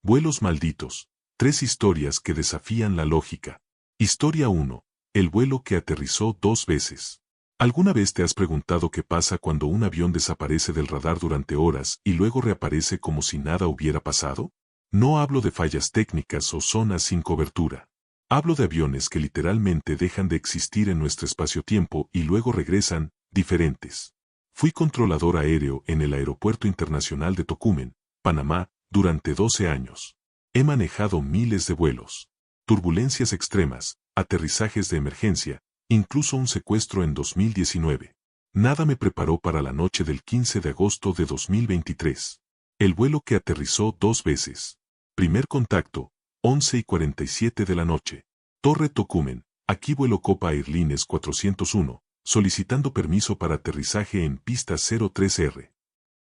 Vuelos malditos. 3 historias que desafían la lógica. Historia 1. El vuelo que aterrizó 2 veces. ¿Alguna vez te has preguntado qué pasa cuando un avión desaparece del radar durante horas y luego reaparece como si nada hubiera pasado? No hablo de fallas técnicas o zonas sin cobertura. Hablo de aviones que literalmente dejan de existir en nuestro espacio-tiempo y luego regresan, diferentes. Fui controlador aéreo en el Aeropuerto Internacional de Tocumen, Panamá, durante 12 años. He manejado miles de vuelos, turbulencias extremas, aterrizajes de emergencia, incluso un secuestro en 2019. Nada me preparó para la noche del 15 de agosto de 2023. El vuelo que aterrizó 2 veces. Primer contacto, 11:47 de la noche. Torre Tocumen, aquí vuelo Copa Airlines 401, solicitando permiso para aterrizaje en pista 03R.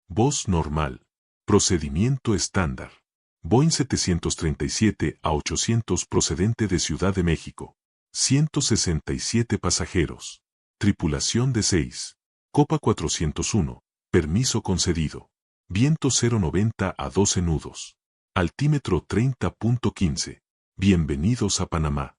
Voz normal. Procedimiento estándar. Boeing 737-800 procedente de Ciudad de México. 167 pasajeros. Tripulación de 6. Copa 401. Permiso concedido. Viento 090 a 12 nudos. Altímetro 30.15. Bienvenidos a Panamá.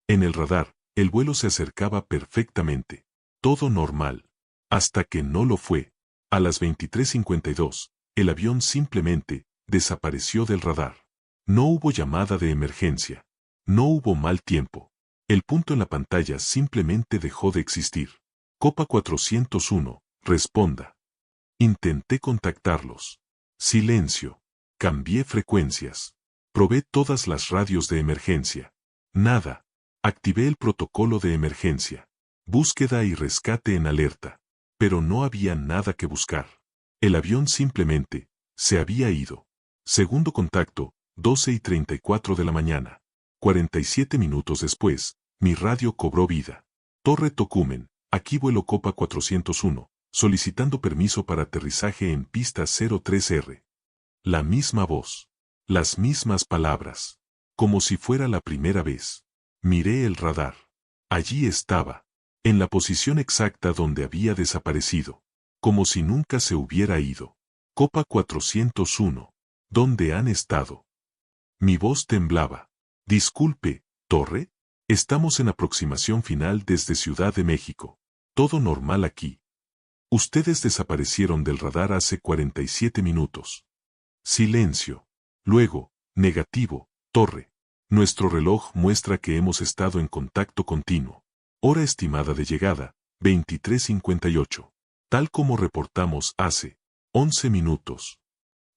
En el radar, el vuelo se acercaba perfectamente. Todo normal. Hasta que no lo fue. A las 23:52, el avión simplemente desapareció del radar. No hubo llamada de emergencia. No hubo mal tiempo. El punto en la pantalla simplemente dejó de existir. Copa 401, responda. Intenté contactarlos. Silencio. Cambié frecuencias. Probé todas las radios de emergencia. Nada. Activé el protocolo de emergencia. Búsqueda y rescate en alerta. Pero no había nada que buscar. El avión simplemente se había ido. Segundo contacto, 12:34 de la mañana. 47 minutos después, mi radio cobró vida. Torre Tocumen, aquí vuelo Copa 401, solicitando permiso para aterrizaje en pista 03R. La misma voz. Las mismas palabras. Como si fuera la primera vez. Miré el radar. Allí estaba. En la posición exacta donde había desaparecido. Como si nunca se hubiera ido. Copa 401. ¿Dónde han estado? Mi voz temblaba. Disculpe, Torre. Estamos en aproximación final desde Ciudad de México. Todo normal aquí. Ustedes desaparecieron del radar hace 47 minutos. Silencio. Luego, negativo, Torre. Nuestro reloj muestra que hemos estado en contacto continuo. Hora estimada de llegada, 23:58. Tal como reportamos hace 11 minutos.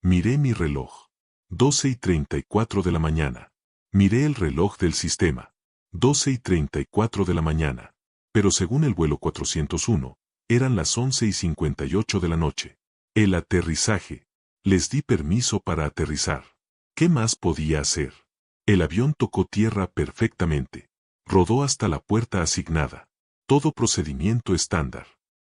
Miré mi reloj. 12:34 de la mañana. Miré el reloj del sistema. 12:34 de la mañana. Pero según el vuelo 401, eran las 11:58 de la noche. El aterrizaje. Les di permiso para aterrizar. ¿Qué más podía hacer? El avión tocó tierra perfectamente. Rodó hasta la puerta asignada. Todo procedimiento estándar.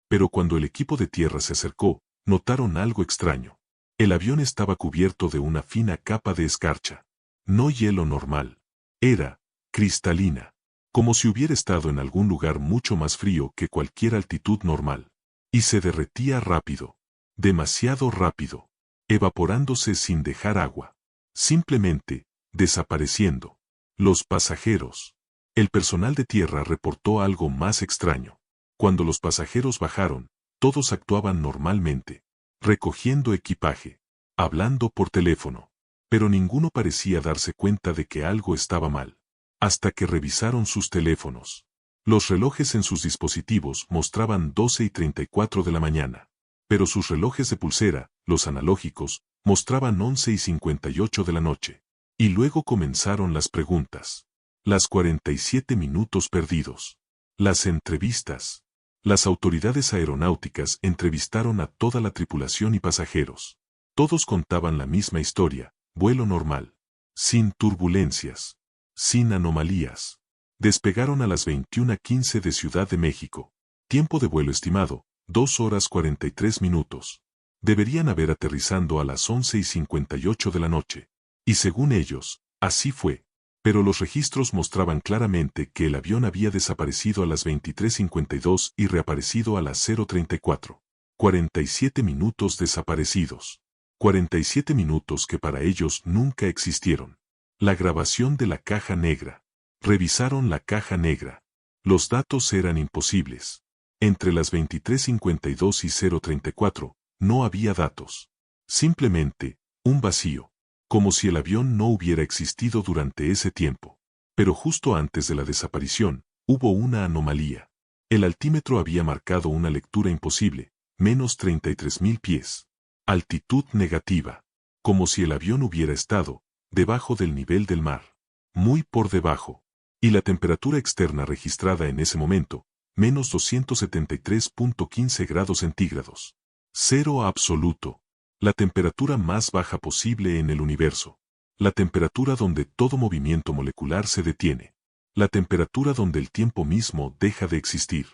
Pero cuando el equipo de tierra se acercó, notaron algo extraño. El avión estaba cubierto de una fina capa de escarcha. No hielo normal. Era cristalina. Como si hubiera estado en algún lugar mucho más frío que cualquier altitud normal. Y se derretía rápido. Demasiado rápido. Evaporándose sin dejar agua. Simplemente, desapareciendo. Los pasajeros. El personal de tierra reportó algo más extraño. Cuando los pasajeros bajaron, todos actuaban normalmente. Recogiendo equipaje. Hablando por teléfono. Pero ninguno parecía darse cuenta de que algo estaba mal. Hasta que revisaron sus teléfonos. Los relojes en sus dispositivos mostraban 12:34 de la mañana. Pero sus relojes de pulsera, los analógicos, mostraban 11:58 de la noche. Y luego comenzaron las preguntas. Las 47 minutos perdidos. Las entrevistas. Las autoridades aeronáuticas entrevistaron a toda la tripulación y pasajeros. Todos contaban la misma historia, vuelo normal. Sin turbulencias. Sin anomalías. Despegaron a las 21:15 de Ciudad de México. Tiempo de vuelo estimado, 2 horas 43 minutos. Deberían haber aterrizando a las 11:58 de la noche. Y según ellos, así fue. Pero los registros mostraban claramente que el avión había desaparecido a las 23:52 y reaparecido a las 0:34. 47 minutos desaparecidos. 47 minutos que para ellos nunca existieron. La grabación de la caja negra. Revisaron la caja negra. Los datos eran imposibles. Entre las 23:52 y 0:34, no había datos. Simplemente, un vacío. Como si el avión no hubiera existido durante ese tiempo. Pero justo antes de la desaparición, hubo una anomalía. El altímetro había marcado una lectura imposible, menos 33.000 pies. Altitud negativa. Como si el avión hubiera estado debajo del nivel del mar. Muy por debajo. Y la temperatura externa registrada en ese momento, menos 273.15 grados centígrados. Cero absoluto. La temperatura más baja posible en el universo. La temperatura donde todo movimiento molecular se detiene. La temperatura donde el tiempo mismo deja de existir.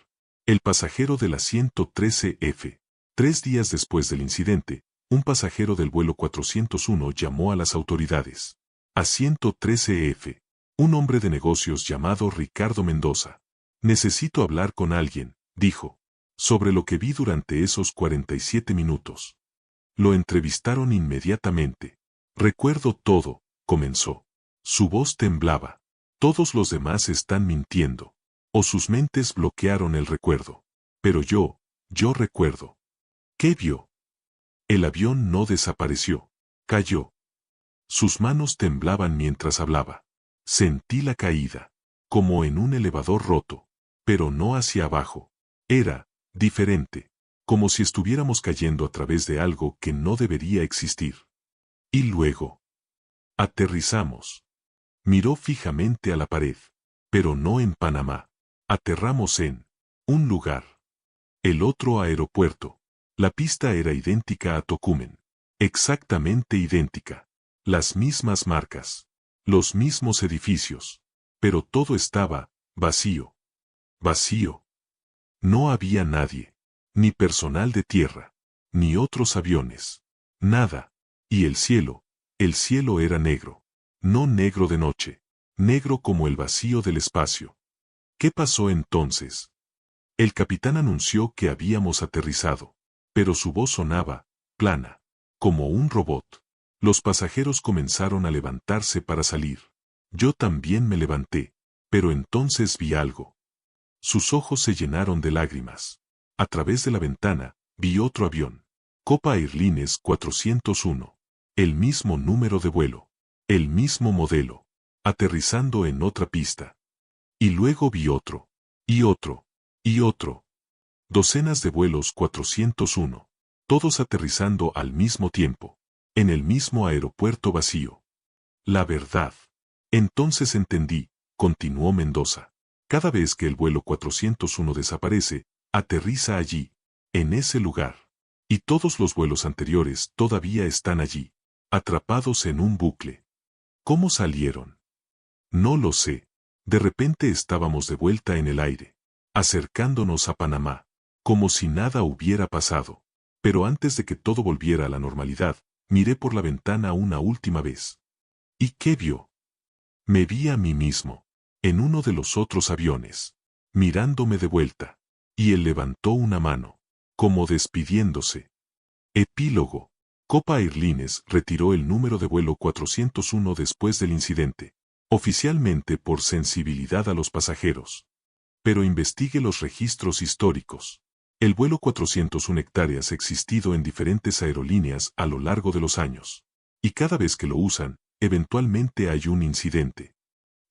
El pasajero de la 113F. 3 días después del incidente, un pasajero del vuelo 401 llamó a las autoridades. A 113F. Un hombre de negocios llamado Ricardo Mendoza. Necesito hablar con alguien, dijo, sobre lo que vi durante esos 47 minutos. Lo entrevistaron inmediatamente. Recuerdo todo, comenzó. Su voz temblaba. Todos los demás están mintiendo. O sus mentes bloquearon el recuerdo. Pero yo recuerdo. ¿Qué vio? El avión no desapareció. Cayó. Sus manos temblaban mientras hablaba. Sentí la caída. Como en un elevador roto. Pero no hacia abajo. Era diferente. Como si estuviéramos cayendo a través de algo que no debería existir. Y luego. Aterrizamos. Miró fijamente a la pared. Pero no en Panamá. Aterramos en un lugar. El otro aeropuerto. La pista era idéntica a Tocumen. Exactamente idéntica. Las mismas marcas. Los mismos edificios. Pero todo estaba vacío. Vacío. No había nadie. Ni personal de tierra. Ni otros aviones. Nada. Y el cielo era negro. No negro de noche. Negro como el vacío del espacio. ¿Qué pasó entonces? El capitán anunció que habíamos aterrizado. Pero su voz sonaba plana. Como un robot. Los pasajeros comenzaron a levantarse para salir. Yo también me levanté. Pero entonces vi algo. Sus ojos se llenaron de lágrimas. A través de la ventana, vi otro avión. Copa Airlines 401. El mismo número de vuelo. El mismo modelo. Aterrizando en otra pista. Y luego vi otro. Y otro. Y otro. Docenas de vuelos 401. Todos aterrizando al mismo tiempo. En el mismo aeropuerto vacío. La verdad. Entonces entendí, continuó Mendoza. Cada vez que el vuelo 401 desaparece, aterriza allí, en ese lugar. Y todos los vuelos anteriores todavía están allí, atrapados en un bucle. ¿Cómo salieron? No lo sé. De repente estábamos de vuelta en el aire, acercándonos a Panamá, como si nada hubiera pasado. Pero antes de que todo volviera a la normalidad, miré por la ventana una última vez. ¿Y qué vio? Me vi a mí mismo, en uno de los otros aviones, mirándome de vuelta. Y él levantó una mano, como despidiéndose. Epílogo. Copa Airlines retiró el número de vuelo 401 después del incidente, oficialmente por sensibilidad a los pasajeros. Pero investigue los registros históricos. El vuelo 401 hectáreas ha existido en diferentes aerolíneas a lo largo de los años. Y cada vez que lo usan, eventualmente hay un incidente.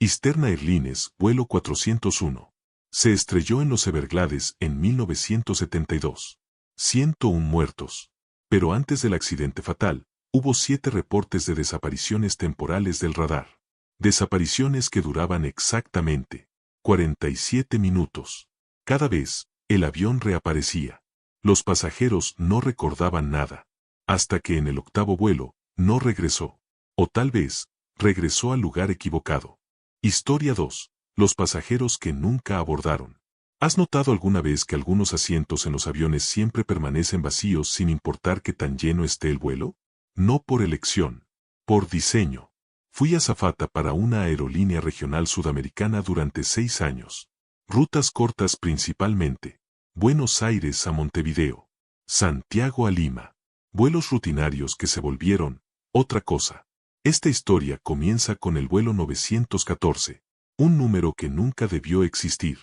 Eastern Airlines, vuelo 401. Se estrelló en los Everglades en 1972. 101 muertos. Pero antes del accidente fatal, hubo 7 reportes de desapariciones temporales del radar. Desapariciones que duraban exactamente 47 minutos. Cada vez, el avión reaparecía. Los pasajeros no recordaban nada. Hasta que en el 8º vuelo, no regresó. O tal vez, regresó al lugar equivocado. Historia 2. Los pasajeros que nunca abordaron. ¿Has notado alguna vez que algunos asientos en los aviones siempre permanecen vacíos sin importar qué tan lleno esté el vuelo? No por elección. Por diseño. Fui azafata para una aerolínea regional sudamericana durante 6 años. Rutas cortas principalmente. Buenos Aires a Montevideo. Santiago a Lima. Vuelos rutinarios que se volvieron otra cosa. Esta historia comienza con el vuelo 914, un número que nunca debió existir.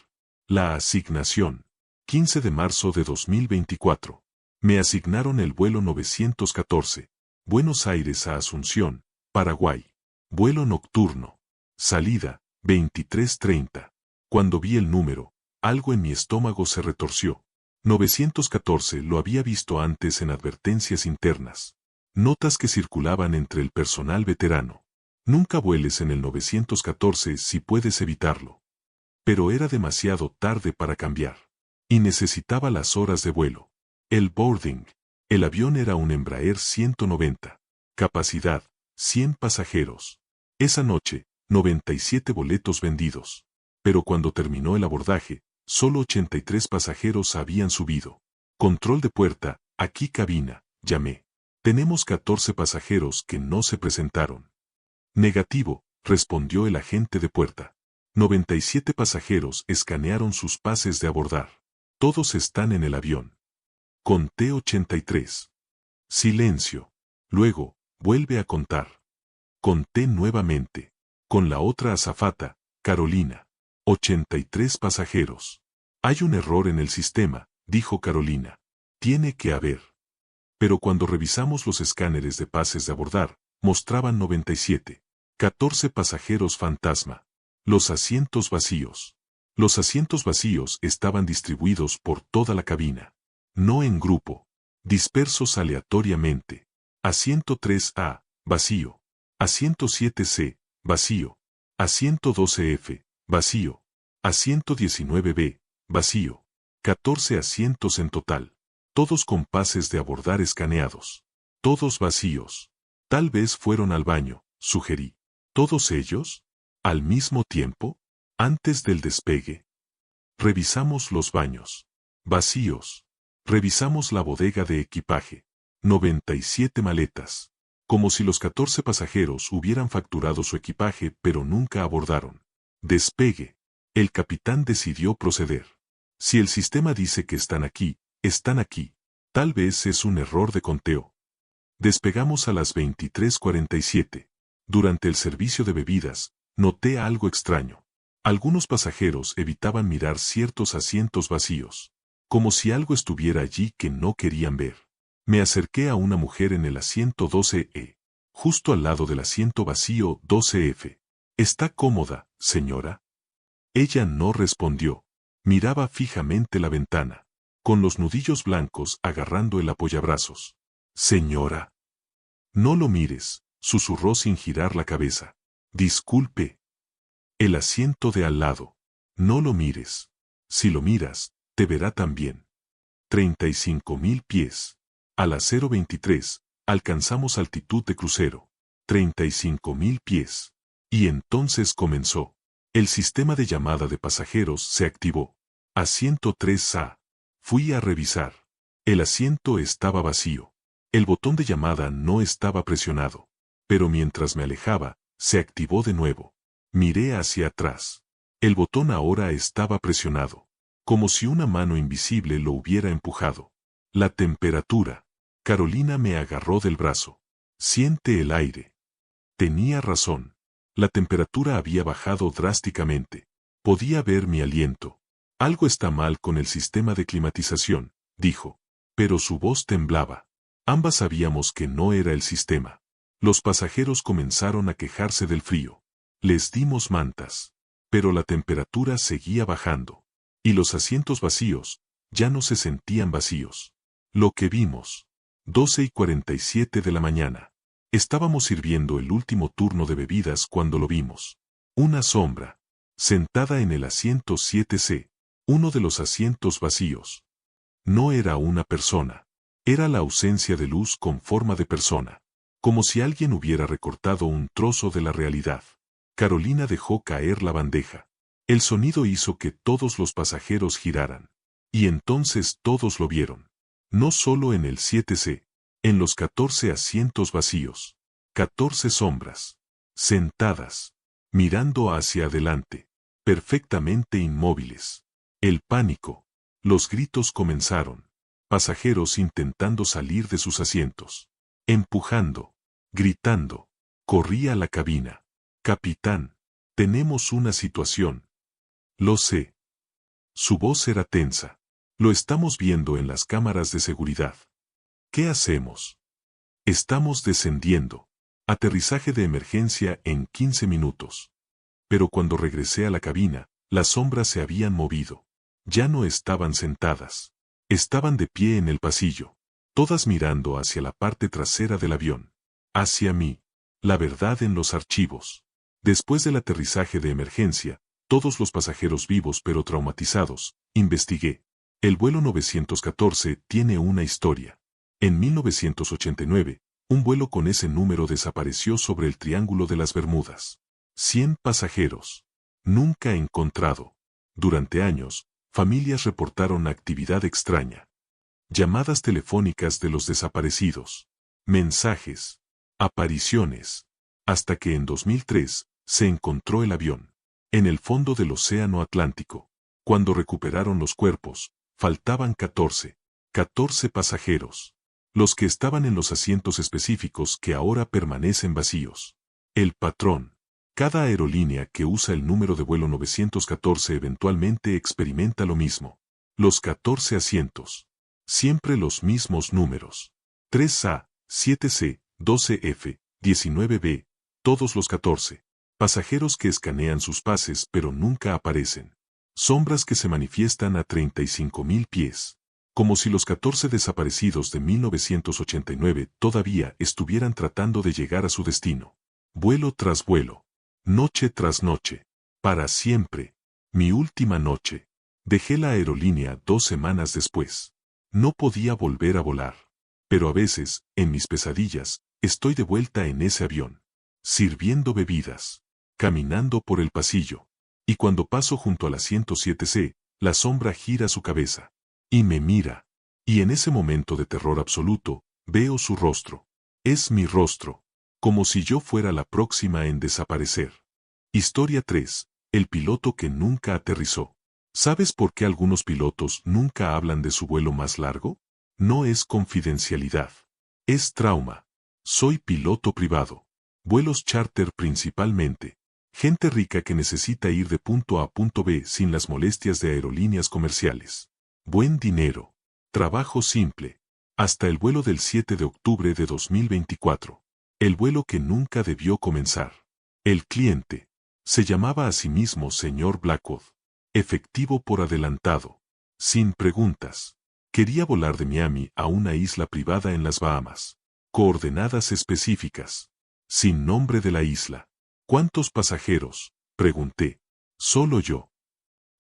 La asignación. 15 de marzo de 2024. Me asignaron el vuelo 914, Buenos Aires a Asunción, Paraguay. Vuelo nocturno. Salida, 23:30. Cuando vi el número, algo en mi estómago se retorció. 914 lo había visto antes en advertencias internas. Notas que circulaban entre el personal veterano. Nunca vueles en el 914 si puedes evitarlo. Pero era demasiado tarde para cambiar. Y necesitaba las horas de vuelo. El boarding. El avión era un Embraer 190. Capacidad, 100 pasajeros. Esa noche, 97 boletos vendidos. Pero cuando terminó el abordaje, solo 83 pasajeros habían subido. Control de puerta, aquí cabina, llamé. Tenemos 14 pasajeros que no se presentaron. Negativo, respondió el agente de puerta. 97 pasajeros escanearon sus pases de abordar. Todos están en el avión. Conté 83. Silencio. Luego, vuelve a contar. Conté nuevamente. Con la otra azafata, Carolina. 83 pasajeros. Hay un error en el sistema, dijo Carolina. Tiene que haber. Pero cuando revisamos los escáneres de pases de abordar, mostraban 97. 14 pasajeros fantasma. Los asientos vacíos. Los asientos vacíos estaban distribuidos por toda la cabina. No en grupo. Dispersos aleatoriamente. Asiento 3A, vacío. Asiento 7C, vacío. Asiento 12F, vacío. Asiento 19B, vacío. 14 asientos en total. Todos con pases de abordar escaneados. Todos vacíos. Tal vez fueron al baño, sugerí. ¿Todos ellos? ¿Al mismo tiempo? Antes del despegue. Revisamos los baños. Vacíos. Revisamos la bodega de equipaje. 97 maletas. Como si los 14 pasajeros hubieran facturado su equipaje pero nunca abordaron. Despegue. El capitán decidió proceder. Si el sistema dice que están aquí, están aquí. Tal vez es un error de conteo. Despegamos a las 23:47. Durante el servicio de bebidas, noté algo extraño. Algunos pasajeros evitaban mirar ciertos asientos vacíos, como si algo estuviera allí que no querían ver. Me acerqué a una mujer en el asiento 12E, justo al lado del asiento vacío 12F. ¿Está cómoda, señora? Ella no respondió. Miraba fijamente la ventana, con los nudillos blancos agarrando el apoyabrazos. Señora. No lo mires, susurró sin girar la cabeza. Disculpe. El asiento de al lado. No lo mires. Si lo miras, te verá también. 35.000 pies. A las 0:23, alcanzamos altitud de crucero. 35.000 pies. Y entonces comenzó. El sistema de llamada de pasajeros se activó. Asiento 3A. Fui a revisar. El asiento estaba vacío. El botón de llamada no estaba presionado. Pero mientras me alejaba, se activó de nuevo. Miré hacia atrás. El botón ahora estaba presionado. Como si una mano invisible lo hubiera empujado. La temperatura. Carolina me agarró del brazo. Siente el aire. Tenía razón. La temperatura había bajado drásticamente. Podía ver mi aliento. Algo está mal con el sistema de climatización, dijo. Pero su voz temblaba. Ambas sabíamos que no era el sistema. Los pasajeros comenzaron a quejarse del frío. Les dimos mantas. Pero la temperatura seguía bajando. Y los asientos vacíos, ya no se sentían vacíos. Lo que vimos. 12:47 de la mañana. Estábamos sirviendo el último turno de bebidas cuando lo vimos. Una sombra. Sentada en el asiento 7C. Uno de los asientos vacíos. No era una persona. Era la ausencia de luz con forma de persona. Como si alguien hubiera recortado un trozo de la realidad. Carolina dejó caer la bandeja. El sonido hizo que todos los pasajeros giraran. Y entonces todos lo vieron. No solo en el 7C. En los 14 asientos vacíos. 14 sombras. Sentadas. Mirando hacia adelante. Perfectamente inmóviles. El pánico. Los gritos comenzaron. pasajeros intentando salir de sus asientos. Empujando, gritando. Corrí a la cabina. Capitán, tenemos una situación. Lo sé. Su voz era tensa. Lo estamos viendo en las cámaras de seguridad. ¿Qué hacemos? Estamos descendiendo. Aterrizaje de emergencia en 15 minutos. Pero cuando regresé a la cabina, las sombras se habían movido. Ya no estaban sentadas. Estaban de pie en el pasillo, todas mirando hacia la parte trasera del avión. Hacia mí. La verdad en los archivos. Después del aterrizaje de emergencia, todos los pasajeros vivos pero traumatizados, investigué. El vuelo 914 tiene una historia. En 1989, un vuelo con ese número desapareció sobre el Triángulo de las Bermudas. 100 pasajeros. Nunca encontrado. Durante años, familias reportaron actividad extraña. Llamadas telefónicas de los desaparecidos. Mensajes. Apariciones. Hasta que en 2003, se encontró el avión. En el fondo del Océano Atlántico. Cuando recuperaron los cuerpos, faltaban 14 pasajeros. Los que estaban en los asientos específicos que ahora permanecen vacíos. El patrón. Cada aerolínea que usa el número de vuelo 914 eventualmente experimenta lo mismo. Los 14 asientos. Siempre los mismos números. 3A, 7C, 12F, 19B, todos los 14. Pasajeros que escanean sus pases pero nunca aparecen. Sombras que se manifiestan a 35.000 pies. Como si los 14 desaparecidos de 1989 todavía estuvieran tratando de llegar a su destino. Vuelo tras vuelo. Noche tras noche. Para siempre. Mi última noche. Dejé la aerolínea 2 semanas después. No podía volver a volar. Pero a veces, en mis pesadillas, estoy de vuelta en ese avión. Sirviendo bebidas. Caminando por el pasillo. Y cuando paso junto al asiento 7C, la sombra gira su cabeza. Y me mira. Y en ese momento de terror absoluto, veo su rostro. Es mi rostro. Como si yo fuera la próxima en desaparecer. Historia 3. El piloto que nunca aterrizó. ¿Sabes por qué algunos pilotos nunca hablan de su vuelo más largo? No es confidencialidad. Es trauma. Soy piloto privado. Vuelos charter principalmente. Gente rica que necesita ir de punto A a punto B sin las molestias de aerolíneas comerciales. Buen dinero. Trabajo simple. Hasta el vuelo del 7 de octubre de 2024. El vuelo que nunca debió comenzar. El cliente. Se llamaba a sí mismo señor Blackwood. Efectivo por adelantado. Sin preguntas. Quería volar de Miami a una isla privada en las Bahamas. Coordenadas específicas. Sin nombre de la isla. ¿Cuántos pasajeros? Pregunté. Solo yo.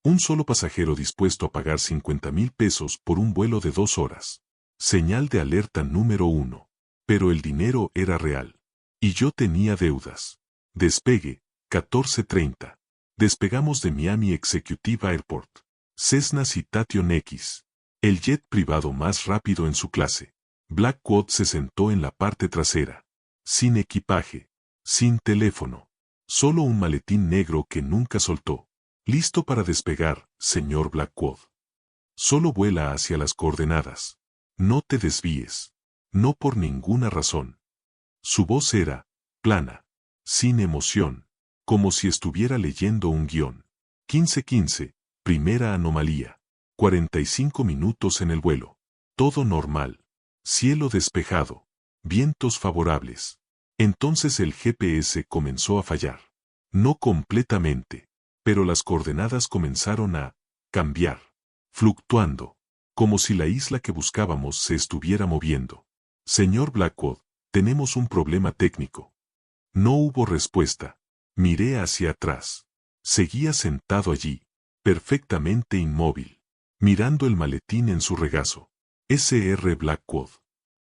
Un solo pasajero dispuesto a pagar 50,000 pesos por un vuelo de 2 horas. Señal de alerta número 1. Pero el dinero era real. Y yo tenía deudas. Despegue, 14:30. Despegamos de Miami Executive Airport. Cessna Citation X. El jet privado más rápido en su clase. Blackwood se sentó en la parte trasera. Sin equipaje. Sin teléfono. Solo un maletín negro que nunca soltó. Listo para despegar, señor Blackwood. Solo vuela hacia las coordenadas. No te desvíes. No por ninguna razón. Su voz era plana, sin emoción, como si estuviera leyendo un guión. 15:15, primera anomalía. 45 minutos en el vuelo. Todo normal. Cielo despejado. Vientos favorables. Entonces el GPS comenzó a fallar. No completamente, pero las coordenadas comenzaron a cambiar, fluctuando, como si la isla que buscábamos se estuviera moviendo. Señor Blackwood, tenemos un problema técnico. No hubo respuesta. Miré hacia atrás. Seguía sentado allí, perfectamente inmóvil, mirando el maletín en su regazo. Sr. Blackwood.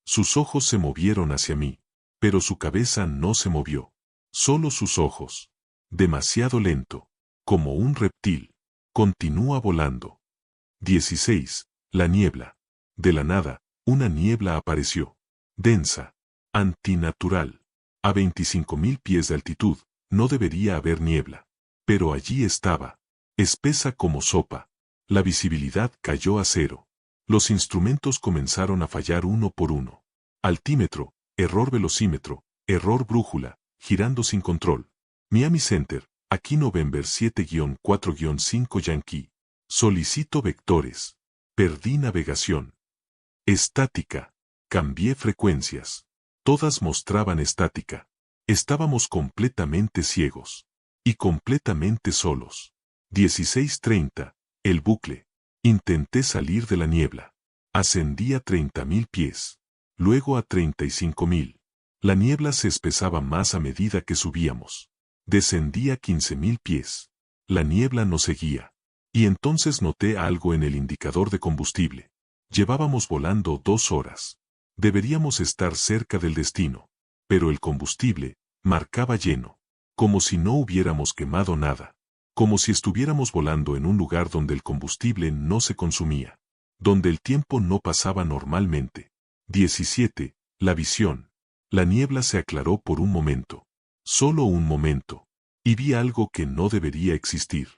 Sus ojos se movieron hacia mí, pero su cabeza no se movió. Solo sus ojos. Demasiado lento, como un reptil. Continúa volando. 16. La niebla. De la nada, una niebla apareció. Densa. Antinatural. A 25,000 pies de altitud, no debería haber niebla. Pero allí estaba. Espesa como sopa. La visibilidad cayó a cero. Los instrumentos comenzaron a fallar uno por uno. Altímetro, error velocímetro, error brújula, girando sin control. Miami Center, aquí November 7-4-5 Yankee. Solicito vectores. Perdí navegación. Estática. Cambié frecuencias. Todas mostraban estática. Estábamos completamente ciegos. Y completamente solos. 16:30. El bucle. Intenté salir de la niebla. Ascendí a 30.000 pies. Luego a 35.000. La niebla se espesaba más a medida que subíamos. Descendí a 15.000 pies. La niebla nos seguía. Y entonces noté algo en el indicador de combustible. Llevábamos volando 2 horas. Deberíamos estar cerca del destino. Pero el combustible marcaba lleno. Como si no hubiéramos quemado nada. Como si estuviéramos volando en un lugar donde el combustible no se consumía. Donde el tiempo no pasaba normalmente. 17. La visión. La niebla se aclaró por un momento. Solo un momento. Y vi algo que no debería existir.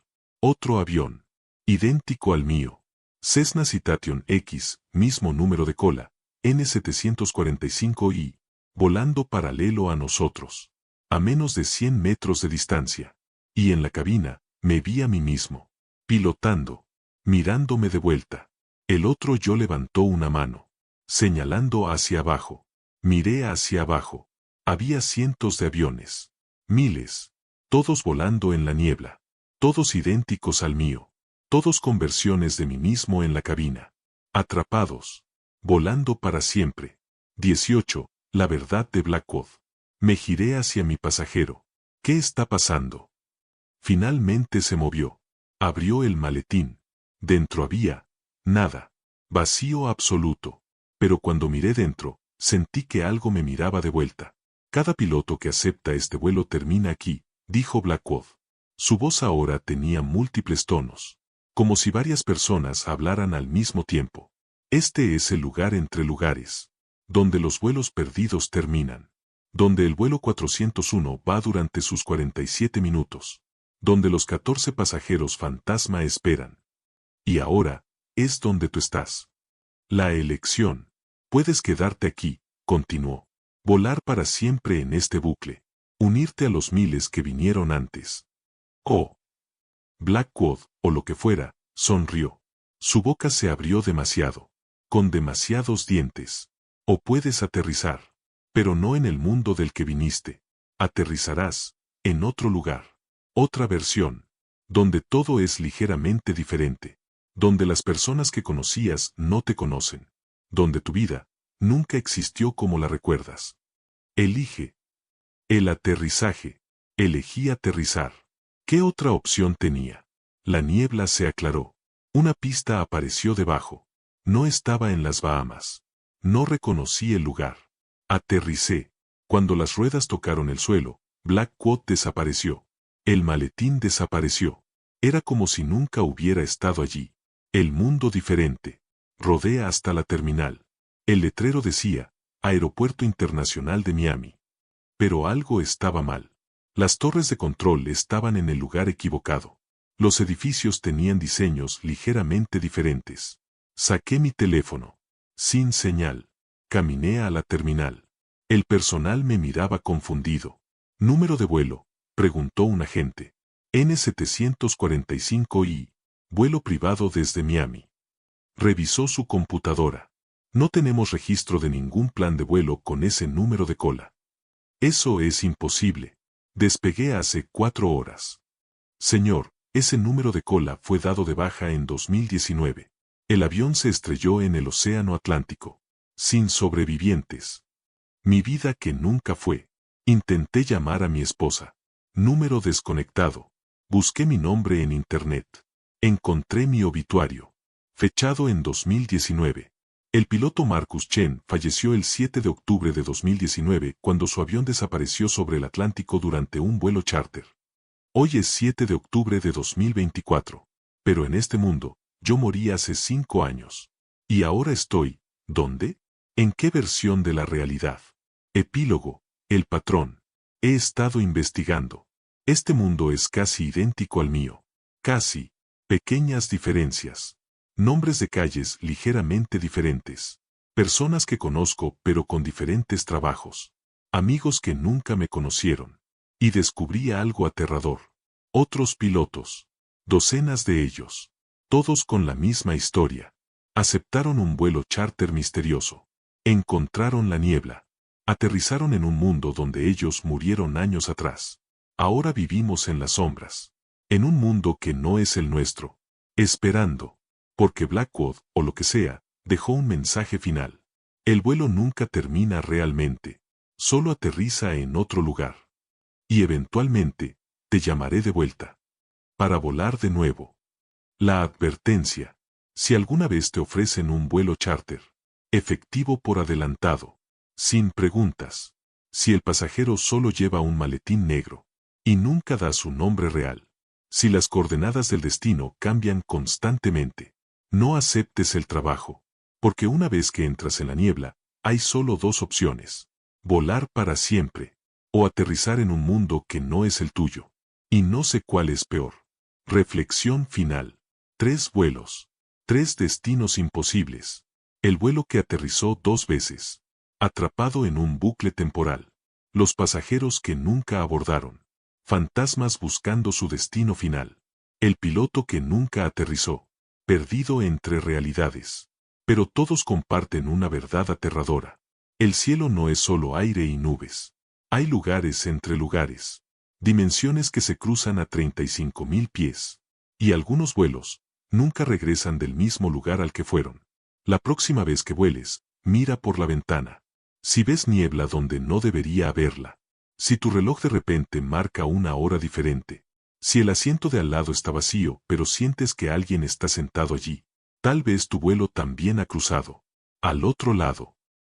Otro avión. Idéntico al mío. Cessna Citation X, mismo número de cola, N745I, volando paralelo a nosotros. A menos de 100 metros de distancia. Y en la cabina, me vi a mí mismo. Pilotando. Mirándome de vuelta. El otro yo levantó una mano. Señalando hacia abajo. Miré hacia abajo. Había cientos de aviones. Miles. Todos volando en la niebla. Todos idénticos al mío. Todos con versiones de mí mismo en la cabina. Atrapados. Volando para siempre. 18. La verdad de Blackwood. Me giré hacia mi pasajero. ¿Qué está pasando? Finalmente se movió. Abrió el maletín. Dentro había nada. Vacío absoluto. Pero cuando miré dentro, sentí que algo me miraba de vuelta. Cada piloto que acepta este vuelo termina aquí, dijo Blackwood. Su voz ahora tenía múltiples tonos. Como si varias personas hablaran al mismo tiempo. Este es el lugar entre lugares. Donde los vuelos perdidos terminan. Donde el vuelo 401 va durante sus 47 minutos. Donde los 14 pasajeros fantasma esperan. Y ahora, es donde tú estás. La elección. Puedes quedarte aquí, continuó. Volar para siempre en este bucle. Unirte a los miles que vinieron antes. Oh. Blackwood, o lo que fuera, sonrió. Su boca se abrió demasiado. Con demasiados dientes. O puedes aterrizar. Pero no en el mundo del que viniste. Aterrizarás, en otro lugar. Otra versión. Donde todo es ligeramente diferente. Donde las personas que conocías no te conocen. Donde tu vida nunca existió como la recuerdas. Elige. El aterrizaje. Elegí aterrizar. ¿Qué otra opción tenía? La niebla se aclaró. Una pista apareció debajo. No estaba en las Bahamas. No reconocí el lugar. Aterricé. Cuando las ruedas tocaron el suelo, Blackwood desapareció. El maletín desapareció. Era como si nunca hubiera estado allí. El mundo diferente. Rodé hasta la terminal. El letrero decía, Aeropuerto Internacional de Miami. Pero algo estaba mal. Las torres de control estaban en el lugar equivocado. Los edificios tenían diseños ligeramente diferentes. Saqué mi teléfono. Sin señal. Caminé a la terminal. El personal me miraba confundido. ¿Número de vuelo?, preguntó un agente. N745I. Vuelo privado desde Miami. Revisó su computadora. No tenemos registro de ningún plan de vuelo con ese número de cola. Eso es imposible. Despegué hace 4 horas. Señor, ese número de cola fue dado de baja en 2019. El avión se estrelló en el Océano Atlántico. Sin sobrevivientes. Mi vida que nunca fue. Intenté llamar a mi esposa. Número desconectado. Busqué mi nombre en Internet. Encontré mi obituario. Fechado en 2019. El piloto Marcus Chen falleció el 7 de octubre de 2019 cuando su avión desapareció sobre el Atlántico durante un vuelo charter. Hoy es 7 de octubre de 2024. Pero en este mundo, yo morí hace 5 años. Y ahora estoy, ¿dónde? ¿En qué versión de la realidad? Epílogo, el patrón. He estado investigando. Este mundo es casi idéntico al mío. Casi. Pequeñas diferencias. Nombres de calles ligeramente diferentes. Personas que conozco pero con diferentes trabajos. Amigos que nunca me conocieron. Y descubrí algo aterrador. Otros pilotos. Docenas de ellos. Todos con la misma historia. Aceptaron un vuelo charter misterioso. Encontraron la niebla. Aterrizaron en un mundo donde ellos murieron años atrás. Ahora vivimos en las sombras. En un mundo que no es el nuestro. Esperando. Porque Blackwood, o lo que sea, dejó un mensaje final. El vuelo nunca termina realmente. Solo aterriza en otro lugar. Y eventualmente, te llamaré de vuelta. Para volar de nuevo. La advertencia. Si alguna vez te ofrecen un vuelo charter, efectivo por adelantado, sin preguntas, si el pasajero solo lleva un maletín negro, y nunca da su nombre real, si las coordenadas del destino cambian constantemente, no aceptes el trabajo, porque una vez que entras en la niebla, hay solo dos opciones: volar para siempre, o aterrizar en un mundo que no es el tuyo. Y no sé cuál es peor. Reflexión final. 3 vuelos. 3 destinos imposibles. El vuelo que aterrizó 2 veces. Atrapado en un bucle temporal. Los pasajeros que nunca abordaron. Fantasmas buscando su destino final. El piloto que nunca aterrizó. Perdido entre realidades. Pero todos comparten una verdad aterradora. El cielo no es solo aire y nubes. Hay lugares entre lugares. Dimensiones que se cruzan a 35.000 pies. Y algunos vuelos nunca regresan del mismo lugar al que fueron. La próxima vez que vueles, mira por la ventana. Si ves niebla donde no debería haberla. Si tu reloj de repente marca una hora diferente. Si el asiento de al lado está vacío, pero sientes que alguien está sentado allí. Tal vez tu vuelo también ha cruzado. Al otro lado.